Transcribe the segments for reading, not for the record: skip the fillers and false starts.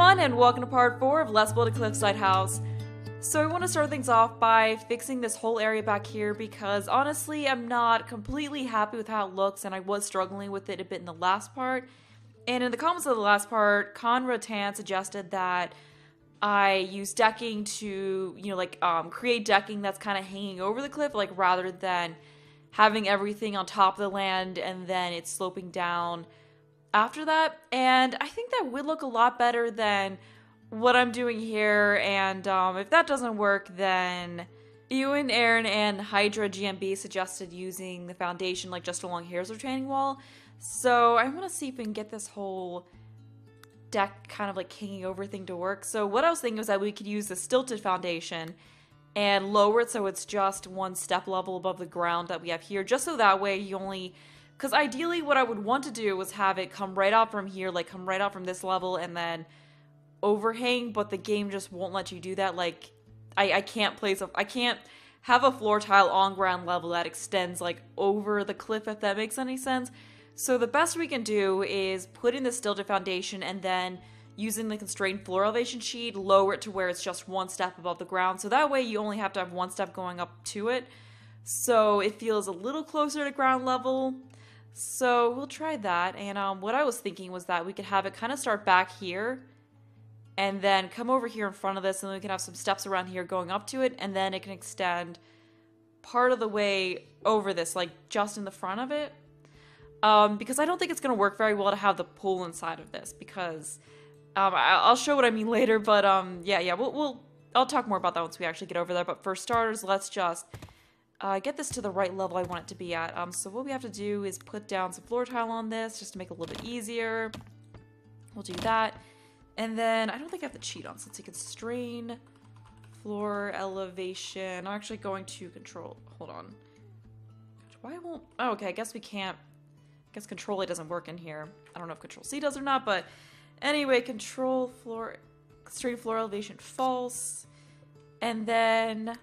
everyone, and welcome to part 4 of Let's Build a Cliffside House. So I want to start things off by fixing this whole area back here because honestly I'm not completely happy with how it looks, and I was struggling with it a bit in the last part. And in the comments of the last part, Conrad Tan suggested that I use decking to, create decking that's kind of hanging over the cliff, like rather than having everything on top of the land and then it's sloping down after that. And I think that would look a lot better than what I'm doing here. And if that doesn't work, then Ewan, Aaron, and Hydra GMB suggested using the foundation like just along here's a retaining wall. So I want to see if we can get this whole deck kind of like hanging over thing to work. So what I was thinking was that we could use the stilted foundation and lower it so it's just one step level above the ground that we have here, just so that way you only... Because ideally what I would want to do was have it come right out from here, like come right out from this level and then overhang, but the game just won't let you do that. Like, I can't have a floor tile on ground level that extends like over the cliff, if that makes any sense. So the best we can do is put in the stilted foundation and then using the constrained floor elevation sheet, lower it to where it's just one step above the ground. So that way you only have to have one step going up to it. So it feels a little closer to ground level. So we'll try that. And what I was thinking was that we could have it kind of start back here and then come over here in front of this, and then we can have some steps around here going up to it, and then it can extend part of the way over this, like just in the front of it. Because I don't think it's going to work very well to have the pool inside of this, because I'll show what I mean later, but yeah, I'll talk more about that once we actually get over there. But for starters, let's just get this to the right level I want it to be at. So what we have to do is put down some floor tile on this just to make it a little bit easier. We'll do that. And then I don't think I have the cheat on, so let's see, constrain floor elevation. I'm actually going to control, hold on. Why won't, oh, okay, I guess we can't, I guess control A doesn't work in here. I don't know if control C does or not, but anyway, constrain floor elevation false. And then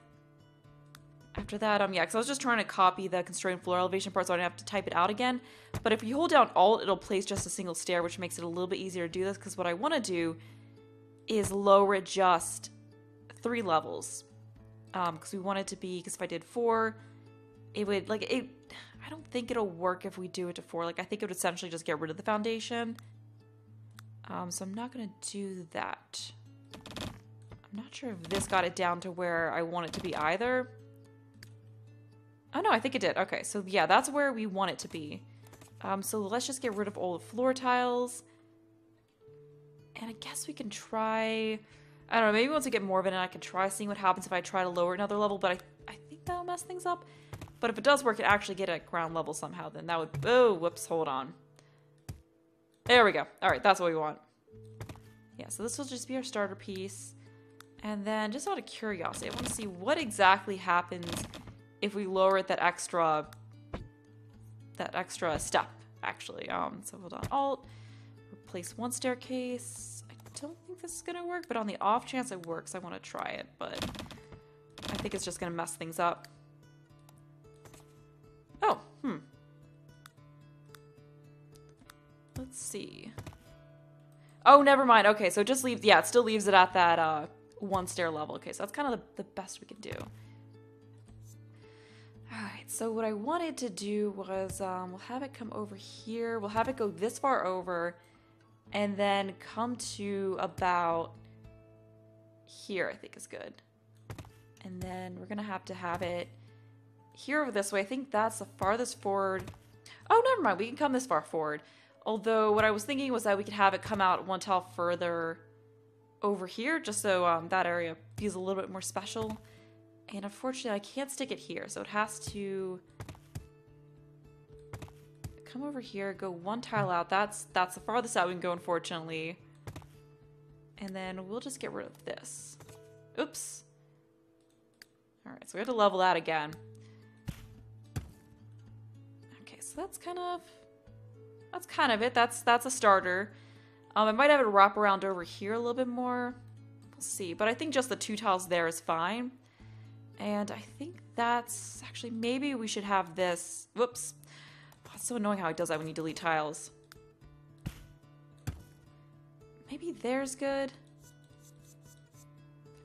after that, yeah, because I was just trying to copy the constrained floor elevation part so I don't have to type it out again. But if you hold down Alt, it'll place just a single stair, which makes it a little bit easier to do this, because what I want to do is lower it just 3 levels. Because we want it to be, because if I did 4, it would, like, I don't think it'll work if we do it to 4. Like, I think it would essentially just get rid of the foundation. So I'm not going to do that. I'm not sure if this got it down to where I want it to be either. Oh no, I think it did. Okay, so yeah, that's where we want it to be. So let's just get rid of all the floor tiles. And I guess we can try... I don't know, maybe once we get more of it, I can try seeing what happens if I try to lower another level, but I think that'll mess things up. But if it does work, it actually get at ground level somehow, then that would... Oh, whoops, hold on. There we go. Alright, that's what we want. Yeah, so this will just be our starter piece. And then, just out of curiosity, I want to see what exactly happens if we lower it that extra step, actually. So hold on, Alt, replace one staircase. I don't think this is gonna work, but on the off chance it works, I want to try it, but I think it's just gonna mess things up. Oh, let's see. Oh, never mind. Okay, so it just leaves, yeah, it still leaves it at that one stair level. Okay, so that's kind of the best we can do. Alright, so what I wanted to do was, we'll have it come over here, we'll have it go this far over, and then come to about here, I think is good. And then we're gonna have to have it here over this way. I think that's the farthest forward. Oh, never mind, we can come this far forward. Although, what I was thinking was that we could have it come out one tile further over here, just so that area feels a little bit more special. And unfortunately, I can't stick it here, so it has to come over here, go one tile out. That's the farthest out we can go, unfortunately. And then we'll just get rid of this. Oops. Alright, so we have to level that again. Okay, so that's kind of it. That's a starter. I might have it wrap around over here a little bit more. We'll see. But I think just the 2 tiles there is fine. And I think that's actually, maybe we should have this. Whoops. Oh, it's so annoying how it does that when you delete tiles. maybe there's good.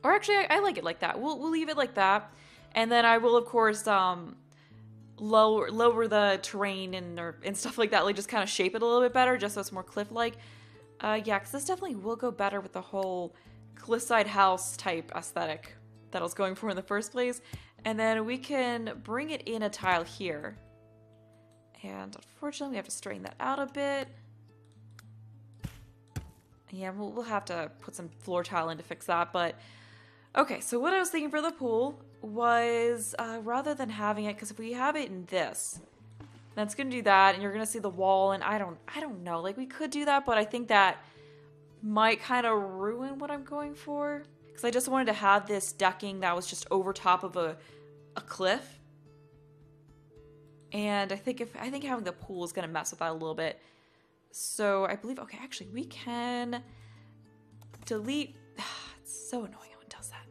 Or actually, I like it like that. We'll leave it like that. And then I will, of course, lower the terrain and stuff like that. Like, just kind of shape it a little bit better, just so it's more cliff-like. Yeah, because this definitely will go better with the whole Cliffside house type aesthetic that I was going for in the first place. And then we can bring it in a tile here. And unfortunately, we have to straighten that out a bit. Yeah, we'll have to put some floor tile in to fix that, but... Okay, so what I was thinking for the pool was, rather than having it, because if we have it in this, then it's going to do that, and you're going to see the wall, and I don't know, like, we could do that, but I think that might kind of ruin what I'm going for, because I just wanted to have this decking that was just over top of a cliff, and I think having the pool is going to mess with that a little bit. So I believe, okay, actually we can delete, it's so annoying how it does that.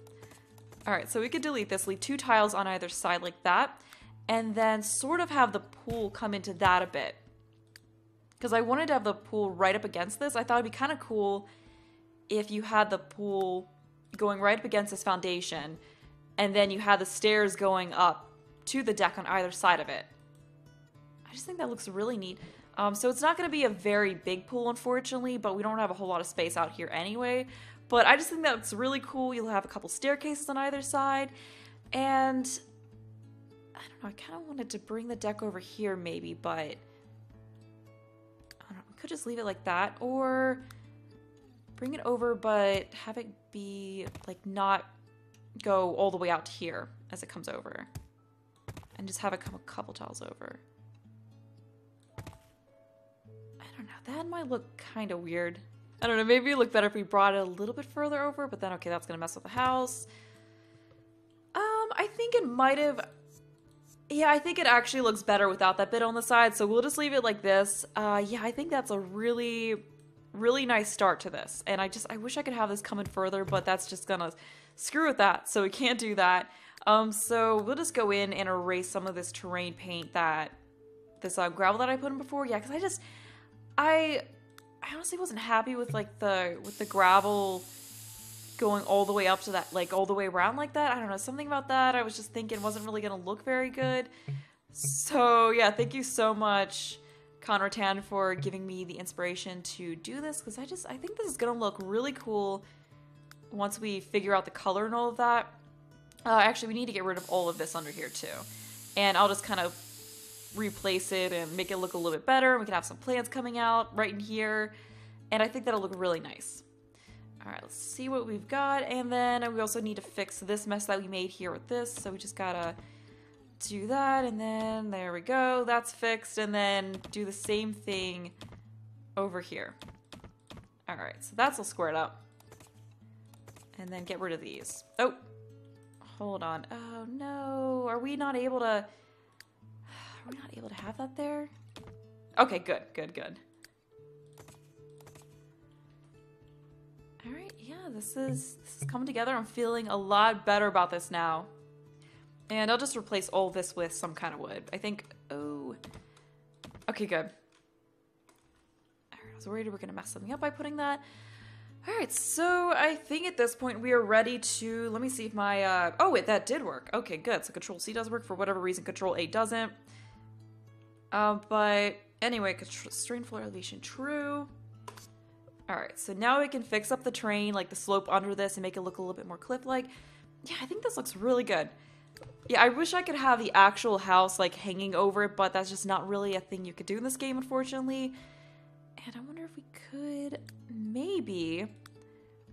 All right, so we could delete this, leave 2 tiles on either side like that, and then sort of have the pool come into that a bit. Because I wanted to have the pool right up against this. I thought it'd be kind of cool if you had the pool going right up against this foundation, and then you had the stairs going up to the deck on either side of it. I just think that looks really neat. So it's not going to be a very big pool, unfortunately, but we don't have a whole lot of space out here anyway. But I just think that's really cool. You'll have a couple staircases on either side. And I don't know, I kind of wanted to bring the deck over here maybe, but I don't know, we could just leave it like that, or bring it over but have it be like not go all the way out to here as it comes over, and just have it come a couple tiles over. I don't know, that might look kind of weird. I don't know, maybe it would look better if we brought it a little bit further over, but then okay, that's gonna mess with the house. I think it might have, yeah, I think it actually looks better without that bit on the side, so we'll just leave it like this. Yeah, I think that's a really, really nice start to this, and I wish I could have this coming further, but that's just gonna screw with that, so we can't do that. So we'll just go in and erase some of this terrain paint that, this gravel that I put in before. Yeah, because I honestly wasn't happy with like with the gravel going all the way up to that, like all the way around like that. I don't know, something about that I was just thinking wasn't really gonna look very good. So yeah, thank you so much, Conratan, for giving me the inspiration to do this, because I think this is gonna look really cool once we figure out the color and all of that. Actually, we need to get rid of all of this under here too, and I'll just kind of replace it and make it look a little bit better. We can have some plants coming out right in here, and I think that'll look really nice. All right, let's see what we've got, and then we also need to fix this mess that we made here with this, so we just gotta do that, and then there we go, that's fixed, and then do the same thing over here. All right, so that's all squared up, and then get rid of these. Oh, hold on. Oh no, are we not able to have that there? Okay, good. All right, yeah, this is coming together. I'm feeling a lot better about this now. And I'll just replace all this with some kind of wood. I think, oh, okay, good. All right, I was worried we were gonna mess something up by putting that. All right, so I think at this point we are ready to, let me see if my, oh wait, that did work. Okay, good, so Control C does work. For whatever reason, Control A doesn't. But anyway, strain floor elevation true. All right, so now we can fix up the terrain, like the slope under this, and make it look a little bit more cliff-like. Yeah, I think this looks really good. Yeah, I wish I could have the actual house like hanging over it, but that's just not really a thing you could do in this game, unfortunately. And I wonder if we could, maybe,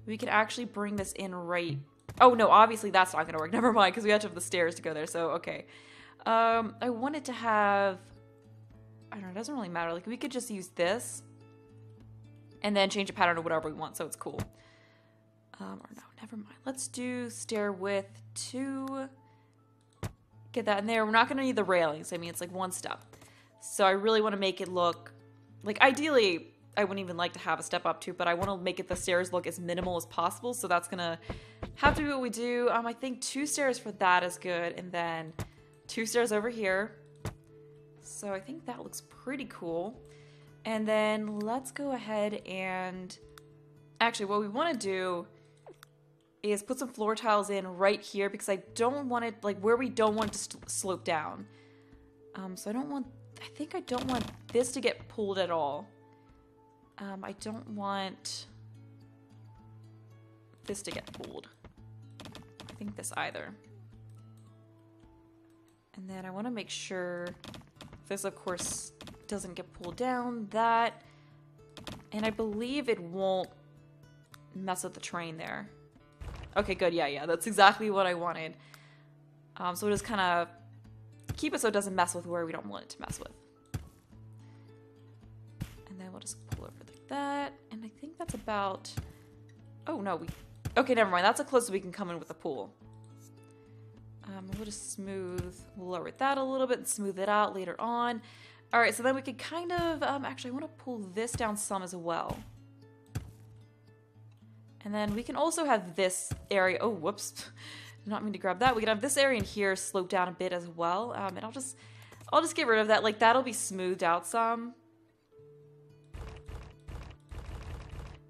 we could actually bring this in right... Oh, no, obviously that's not going to work. Never mind, because we have to have the stairs to go there, so okay. I wanted to have... I don't know, it doesn't really matter. Like, we could just use this and then change the pattern to whatever we want, so it's cool. Or no, never mind. Let's do stair width 2. Get that in there. We're not going to need the railings. I mean, it's like one step. So I really want to make it look... Like, ideally, I wouldn't even like to have a step up too, but I want to make the stairs look as minimal as possible, so that's going to have to be what we do. I think 2 stairs for that is good, and then 2 stairs over here. So I think that looks pretty cool. And then let's go ahead and Actually, what we want to do is put some floor tiles in right here because I don't want it, like, where we don't want it to slope down. So I think I don't want this to get pulled at all. I don't want this to get pulled. I think this either. And then I want to make sure this, of course, doesn't get pulled down. That, and I believe it won't mess with the train there. Okay, good. Yeah, that's exactly what I wanted. So we'll just kind of keep it so it doesn't mess with where we don't want it to mess with. And then we'll just pull over like that. And I think that's about... Oh, no, okay, never mind. That's as close as we can come in with the pool. We'll just we'll lower that a little bit and smooth it out later on. All right, so then we could kind of, actually I want to pull this down some as well. And then we can also have this area, oh, whoops, did not mean to grab that. We can have this area in here slope down a bit as well. And I'll just get rid of that, like that'll be smoothed out some.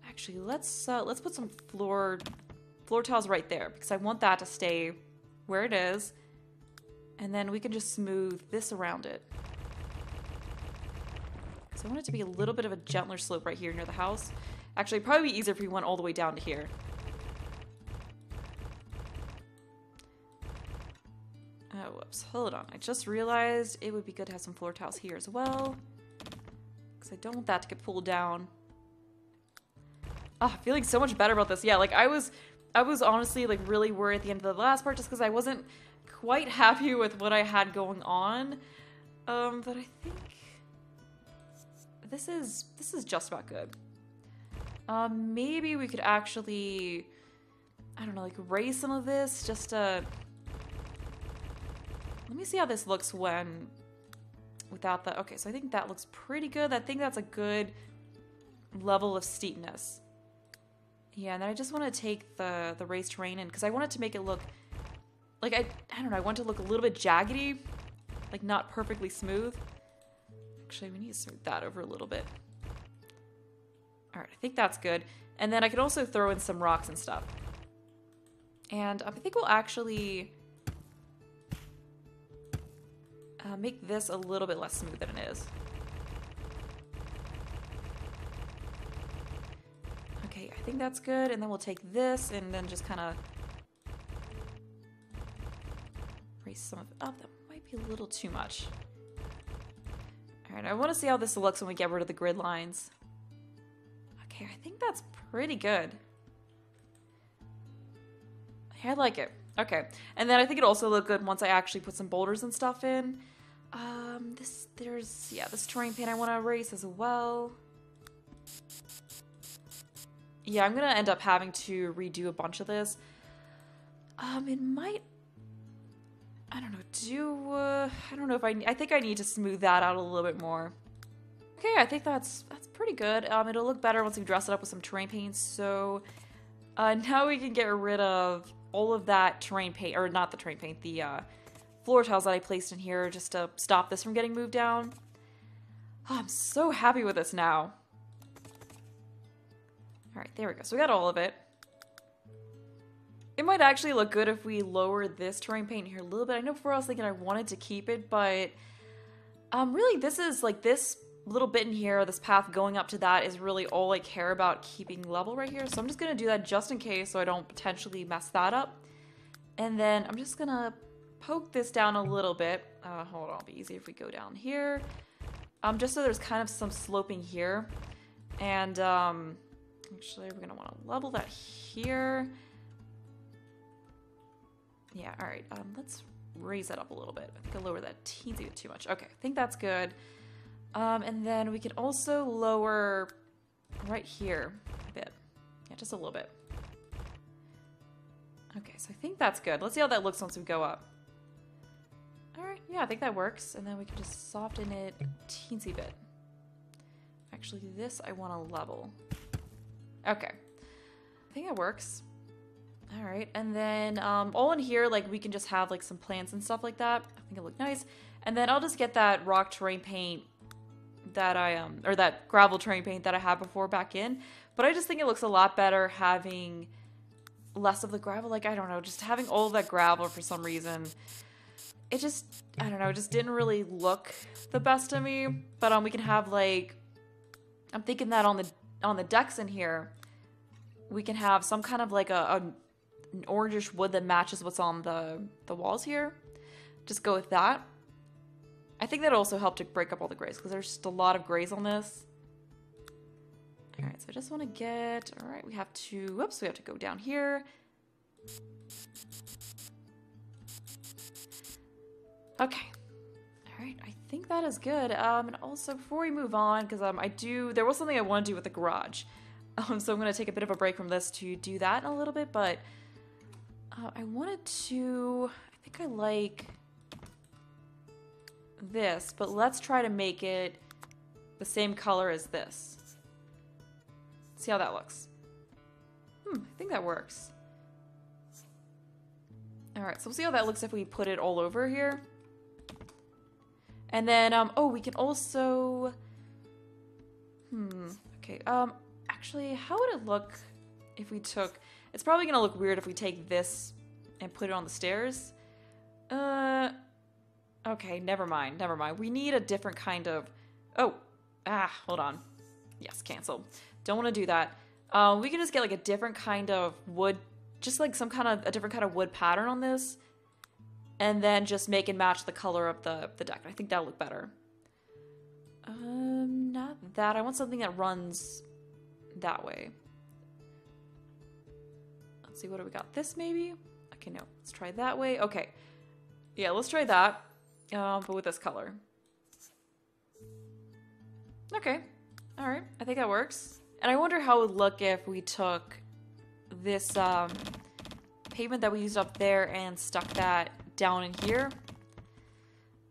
Actually, let's put some floor tiles right there because I want that to stay where it is, and then we can just smooth this around it. So I want it to be a little bit of a gentler slope right here near the house. Actually, it'd probably be easier if we went all the way down to here. Oh, whoops. Hold on. I just realized it would be good to have some floor tiles here as well, because I don't want that to get pulled down. Oh, feeling so much better about this. Yeah, like I was honestly like really worried at the end of the last part just because I wasn't quite happy with what I had going on. But I think this is just about good. Maybe we could actually, I don't know, like raise some of this just to... Let me see how this looks without the... Okay, so I think that looks pretty good. I think that's a good level of steepness. Yeah, and then I just want to take the raised terrain in because I want it to make it look like, I don't know, I want it to look a little bit jaggedy, like not perfectly smooth. Actually, we need to smooth that over a little bit. All right, I think that's good. And then I can also throw in some rocks and stuff. And I think we'll actually make this a little bit less smooth than it is. Okay, I think that's good, and then we'll take this and then just kind of raise some of it up. That might be a little too much. All right, I want to see how this looks when we get rid of the grid lines. Okay, I think that's pretty good. I like it. Okay, and then I think it'll also look good once I actually put some boulders and stuff in. This terrain paint I want to erase as well. Yeah, I'm gonna end up having to redo a bunch of this. It might... I don't know, I don't know if I think I need to smooth that out a little bit more. Okay, I think that's pretty good. It'll look better once we dress it up with some terrain paint, so... now we can get rid of all of that terrain paint, or not the terrain paint, the floor tiles that I placed in here just to stop this from getting moved down. Oh, I'm so happy with this now. Alright, there we go. So we got all of it. It might actually look good if we lower this terrain paint here a little bit. I know before I was thinking I wanted to keep it, but really this is like this little bit in here, this path going up to that is really all I care about keeping level right here. So I'm just going to do that just in case so I don't potentially mess that up. And then I'm just going to poke this down a little bit. Hold on, it'll be easy if we go down here. Just so there's kind of some sloping here. And actually we're going to want to level that here. Yeah, alright. Let's raise that up a little bit. I think I lowered that teensy bit too much. Okay, I think that's good. And then we can also lower right here a bit. Yeah, just a little bit. Okay, so I think that's good. Let's see how that looks once we go up. Alright, yeah, I think that works. And then we can just soften it a teensy bit. Actually, this I want to level. Okay. I think that works. Alright, and then all in here, like, we can just have, like, some plants and stuff like that. I think it'll look nice. And then I'll just get that rock terrain paint that or that gravel terrain paint that I had before back in. But I just think it looks a lot better having less of the gravel. Like, I don't know, just having all of that gravel for some reason. It just, I don't know, it just didn't really look the best to me. But we can have like, I'm thinking that on the decks in here, we can have some kind of like an orangish wood that matches what's on the walls here. Just go with that. I think that'll also help to break up all the grays because there's just a lot of grays on this. All right, so I just want to get, all right, we have to go down here. Okay. All right, I think that is good. And also before we move on, because there was something I want to do with the garage. So I'm going to take a bit of a break from this to do that in a little bit, but I think I like this, but let's try to make it the same color as this. See how that looks. I think that works. Alright, so we'll see how that looks if we put it all over here. And then, oh, we can also... okay, actually, how would it look if we took... It's probably gonna look weird if we take this and put it on the stairs. Okay, never mind. We need a different kind of... Oh, hold on. Yes, cancel. Don't want to do that. We can just get like a different kind of wood, just like a different kind of wood pattern on this, and then just make and match the color of the deck. I think that'll look better. Not that. I want something that runs that way. Let's see, what do we got? This maybe? Okay, no. Let's try that way. Okay. Yeah, let's try that. But with this color. Okay. Alright. I think that works. And I wonder how it would look if we took this pavement that we used up there and stuck that down in here.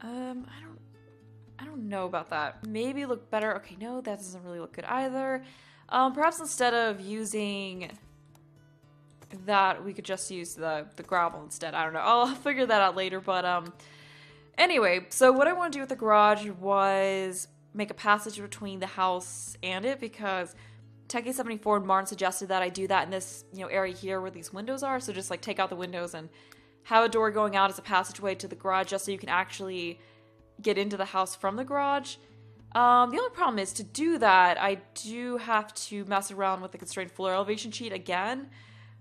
I don't know about that. Maybe look better. Okay, no, that doesn't really look good either. Perhaps instead of using that, we could just use the gravel instead. I don't know. I'll figure that out later, but anyway, so what I want to do with the garage was make a passage between the house and it, because Techie74 and Martin suggested that I do that in this, area here where these windows are. So just like take out the windows and have a door going out as a passageway to the garage, just so you can actually get into the house from the garage. The only problem is, to do that, I do have to mess around with the constrained floor elevation sheet again.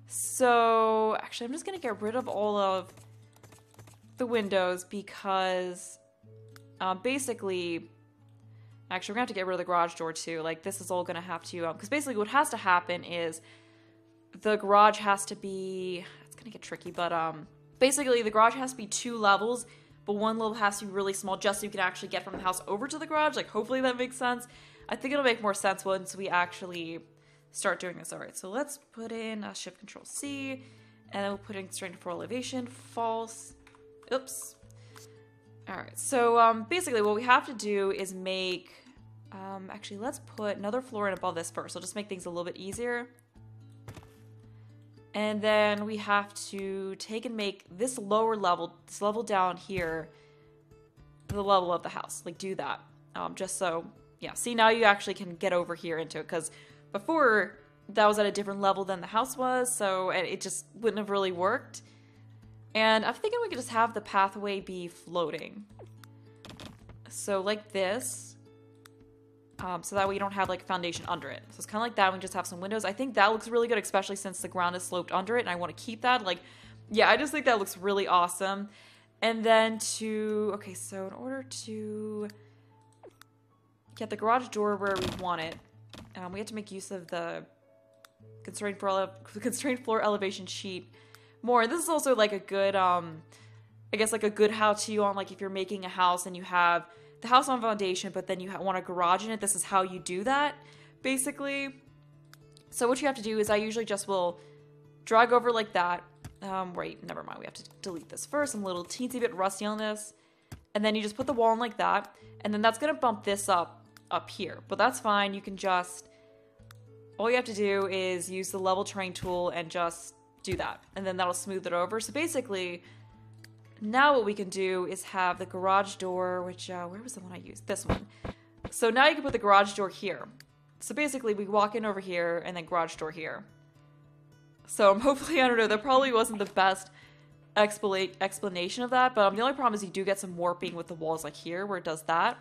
So actually, I'm just gonna get rid of all of the windows because basically, actually, we're gonna have to get rid of the garage door too. Like, this is all gonna have to, because basically what has to happen is the garage has to be, it's gonna get tricky, but basically the garage has to be 2 levels, but one level has to be really small just so you can actually get from the house over to the garage. Like, hopefully that makes sense. I think it'll make more sense once we actually start doing this. All right, so let's put in Shift Control C, and then we'll put in constrained floor elevation, false. Oops. All right, so basically what we have to do is make, actually let's put another floor in above this first. So just make things a little bit easier. And then we have to take and make this lower level, this level down here, the level of the house. Like, do that. Just so, yeah. See, now you actually can get over here into it, because before that was at a different level than the house was, so it just wouldn't have really worked. And I'm thinking we could just have the pathway be floating. So like this. So that way you don't have like a foundation under it. So it's kind of like that. We just have some windows. I think that looks really good, especially since the ground is sloped under it, and I want to keep that. Like, yeah, I just think that looks really awesome. And then okay, so in order to get the garage door where we want it, we have to make use of the constrained floor elevation sheet more. This is also like a good, I guess like a good how-to on like if you're making a house and you have the house on foundation, but then you want a garage in it. This is how you do that, basically. So what you have to do is I usually just will drag over like that. Wait, never mind. We have to delete this first. I'm a little teensy bit rusty on this. And then you just put the wall in like that. And then that's going to bump this up here. But that's fine. You can just, all you have to do is use the level terrain tool and just do that. And then that'll smooth it over. So basically, now what we can do is have the garage door, which, where was the one I used? This one. So now you can put the garage door here. So basically, we walk in over here, and then garage door here. So hopefully, I don't know, that probably wasn't the best explanation of that, but the only problem is you do get some warping with the walls like here, where it does that.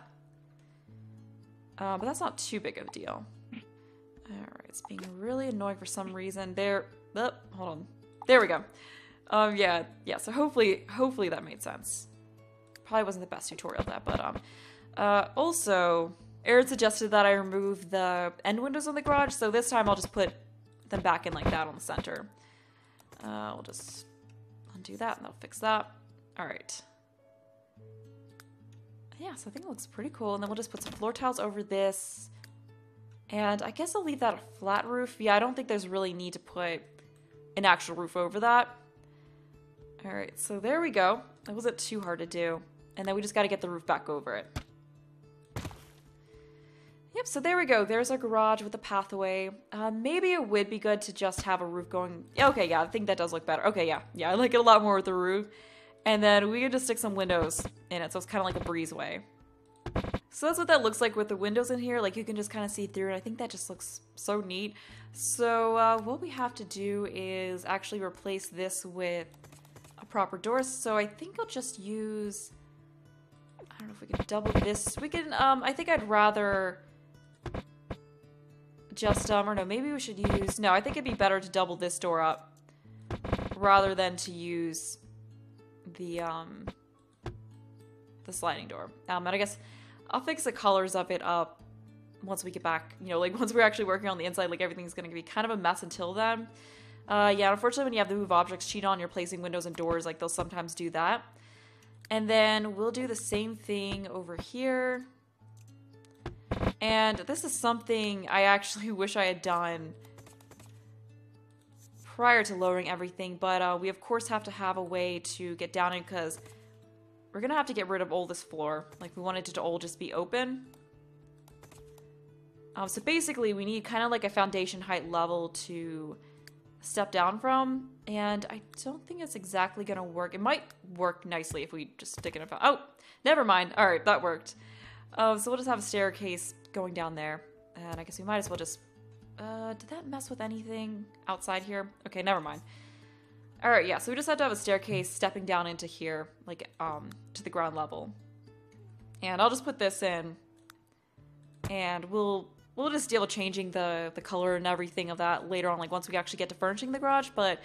But that's not too big of a deal. Alright, it's being really annoying for some reason. There, oh, hold on. There we go. Yeah, so hopefully that made sense. Probably wasn't the best tutorial of that, but, also, Aaron suggested that I remove the end windows on the garage, so this time I'll just put them back in like that on the center. We'll just undo that and that'll fix that. Alright. Yeah, so I think it looks pretty cool, and then we'll just put some floor tiles over this. And I guess I'll leave that a flat roof. Yeah, I don't think there's really need to put an actual roof over that. Alright, so there we go. That wasn't too hard to do. And then we just gotta get the roof back over it. Yep, so there we go. There's our garage with the pathway. Maybe it would be good to just have a roof going... Okay, yeah, I think that does look better. Okay, yeah, I like it a lot more with the roof. And then we can just stick some windows in it, so it's kind of like a breezeway. So that's what that looks like with the windows in here. Like, you can just kind of see through it. I think that just looks so neat. So what we have to do is actually replace this with a proper door. So I think I'll just use... I don't know if we can double this. We can, I think I'd rather... just, or no, maybe we should use... No, I think it'd be better to double this door up rather than to use the sliding door. And I guess I'll fix the colors of it up once we get back, you know, like once we're actually working on the inside, like everything's going to be kind of a mess until then. Yeah, unfortunately when you have the move objects cheat on, you're placing windows and doors, like they'll sometimes do that. And then we'll do the same thing over here. And this is something I actually wish I had done prior to lowering everything, but we of course have to have a way to get down in because we're gonna have to get rid of all this floor. Like, we wanted it to all just be open. So basically we need kind of like a foundation height level to step down from, and I don't think it's exactly gonna work. It might work nicely if we just stick it in. Oh, never mind. All right, that worked. So we'll just have a staircase going down there, and I guess we might as well just did that mess with anything outside here? Okay, never mind. All right, yeah, so we just have to have a staircase stepping down into here, like to the ground level. And I'll just put this in, and we'll just deal with changing the color and everything of that later on, like once we actually get to furnishing the garage. But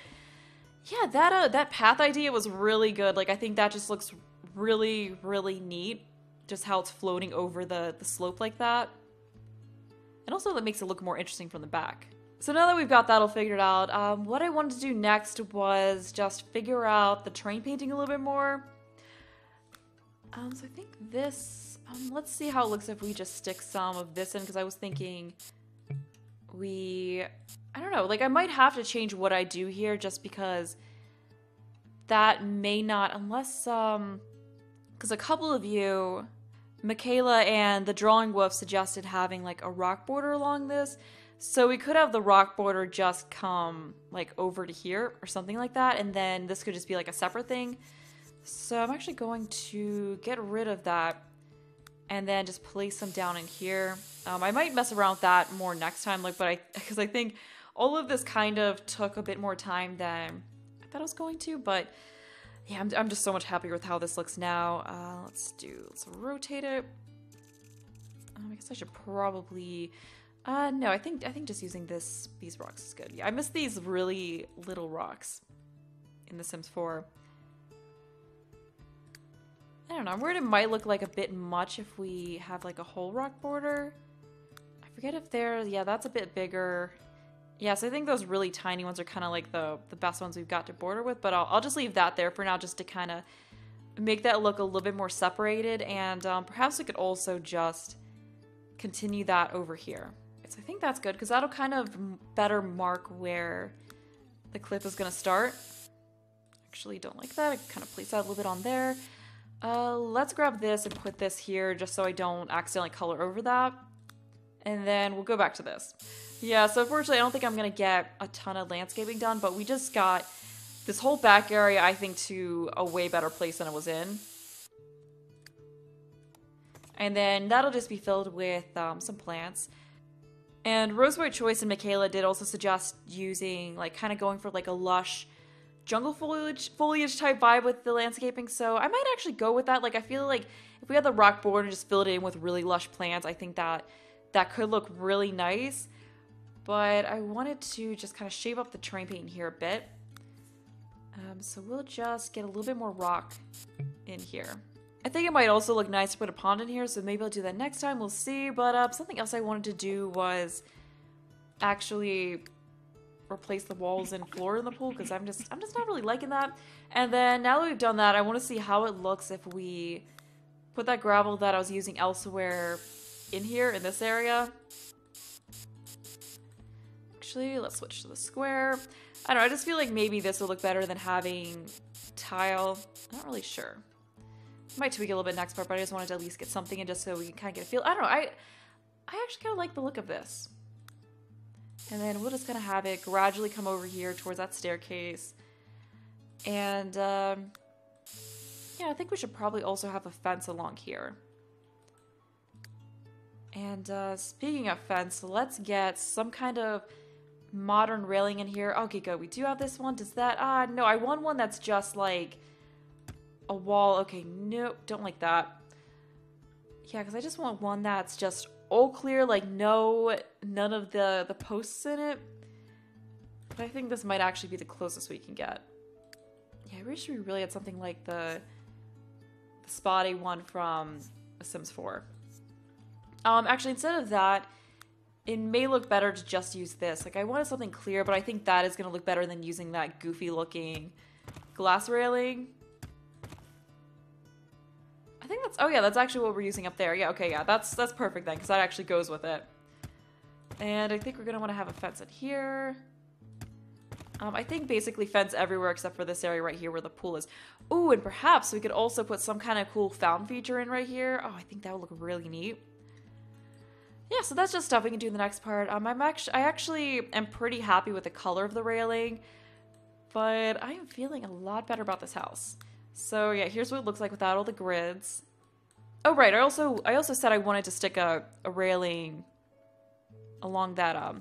yeah, that path idea was really good. Like, I think that just looks really, really neat. Just how it's floating over the slope like that. And also that makes it look more interesting from the back. So now that we've got that all figured out, what I wanted to do next was just figure out the terrain painting a little bit more. So I think this, let's see how it looks if we just stick some of this in, because I was thinking I don't know, like I might have to change what I do here just because that may not, unless, because a couple of you, Michaela and the Drawing Wolf, suggested having like a rock border along this. So we could have the rock border just come like over to here or something like that. And then this could just be like a separate thing. So I'm actually going to get rid of that and then just place them down in here. I might mess around with that more next time, like, because I think all of this kind of took a bit more time than I thought it was going to, but yeah, I'm just so much happier with how this looks now. Let's rotate it. I guess I should probably, no, I think just using these rocks is good. Yeah, I miss these really little rocks in The Sims 4. I don't know, I'm worried it might look like a bit much if we have like a whole rock border. I forget if yeah, that's a bit bigger. Yeah, so I think those really tiny ones are kind of like the best ones we've got to border with, but I'll just leave that there for now just to kind of make that look a little bit more separated, and perhaps we could also just continue that over here. So I think that's good, because that'll kind of better mark where the cliff is going to start. Actually, don't like that. I kind of place that a little bit on there. Let's grab this and put this here just so I don't accidentally color over that. And then we'll go back to this. Yeah, so unfortunately I don't think I'm going to get a ton of landscaping done, but we just got this whole back area, I think, to a way better place than it was in. And then that'll just be filled with some plants. And Rose White Choice and Michaela did also suggest using, like, kind of going for like a lush jungle foliage type vibe with the landscaping. So I might actually go with that. Like, I feel like if we had the rock board and just filled it in with really lush plants, I think that could look really nice. But I wanted to just kind of shave up the terrain paint here a bit. So we'll just get a little bit more rock in here. I think it might also look nice to put a pond in here, so maybe I'll do that next time, we'll see. But something else I wanted to do was actually replace the walls and floor in the pool, because I'm just not really liking that. And then now that we've done that, I want to see how it looks if we put that gravel that I was using elsewhere in here, in this area. Actually, let's switch to the square. I don't know, I just feel like maybe this will look better than having tile. I'm not really sure. Might tweak a little bit next part, but I just wanted to at least get something in just so we can kind of get a feel. I don't know, I actually kind of like the look of this. And then we'll just kind of have it gradually come over here towards that staircase. And yeah, I think we should probably also have a fence along here. And speaking of fence, let's get some kind of modern railing in here. Okay, good. We do have this one. Does that... no, I want one that's just like a wall. Okay, nope. Don't like that. Yeah, because I just want one that's just all clear, like none of the posts in it. But I think this might actually be the closest we can get. Yeah, I wish we really had something like the spotty one from Sims 4. Actually, instead of that, it may look better to just use this. Like, I wanted something clear, but I think that is going to look better than using that goofy-looking glass railing. I think that's... Oh, yeah, that's actually what we're using up there. Yeah, okay, yeah, that's perfect then, because that actually goes with it. And I think we're going to want to have a fence in here. I think basically fence everywhere except for this area right here where the pool is. Ooh, and perhaps we could also put some kind of cool fountain feature in right here. Oh, I think that would look really neat. Yeah, so that's just stuff we can do in the next part. I actually am pretty happy with the color of the railing, but I am feeling a lot better about this house. So yeah, here's what it looks like without all the grids. Oh right, I also said I wanted to stick a railing along that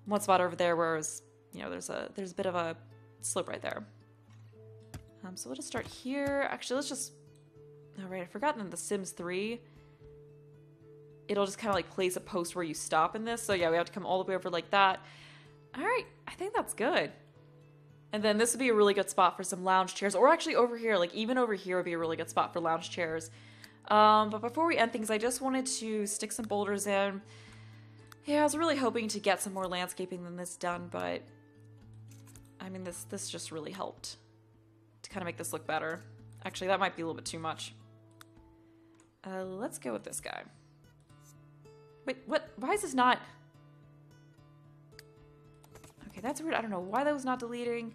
one spot over there where it was, you know, there's a bit of a slope right there. So we'll just start here. Actually, let's just... Oh right, I forgot in The Sims 3. It'll just kind of like place a post where you stop in this. So yeah, we have to come all the way over like that. All right, I think that's good. And then this would be a really good spot for some lounge chairs, or actually over here, like even over here would be a really good spot for lounge chairs. But before we end things, I just wanted to stick some boulders in. Yeah, I was really hoping to get some more landscaping than this done, but I mean, this just really helped to kind of make this look better. Actually, that might be a little bit too much. Let's go with this guy. Wait, what? Why is this not... Okay, that's weird. I don't know why that was not deleting.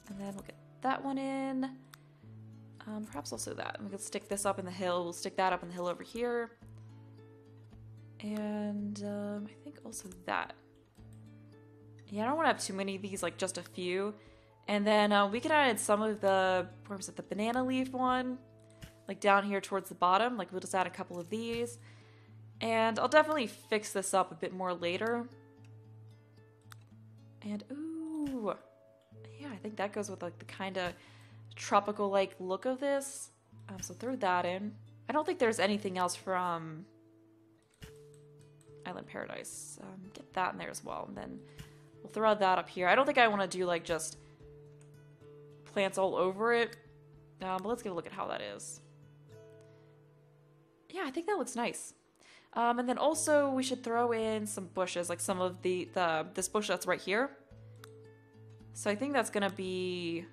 And then we'll get that one in. Perhaps also that. And we can stick this up in the hill. We'll stick that up in the hill over here. And I think also that. Yeah, I don't want to have too many of these, like just a few. And then we could add some of the, where was it, the banana leaf one? Like down here towards the bottom, like we'll just add a couple of these. And I'll definitely fix this up a bit more later. And ooh, yeah, I think that goes with like the kind of tropical like look of this. So throw that in. I don't think there's anything else from Island Paradise. Get that in there as well. And then we'll throw that up here. I don't think I want to do like just plants all over it. But let's get a look at how that is. Yeah, I think that looks nice. And then also we should throw in some bushes, like some of this bush that's right here. So I think that's gonna be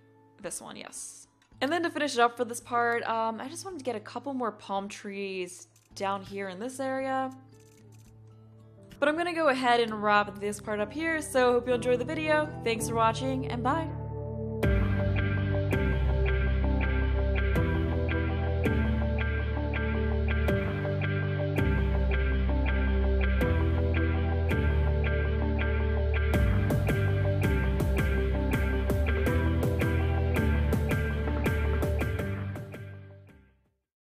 this one, yes. And then to finish it up for this part, I just wanted to get a couple more palm trees down here in this area. But I'm gonna go ahead and wrap this part up here, so hope you enjoyed the video. Thanks for watching, and bye!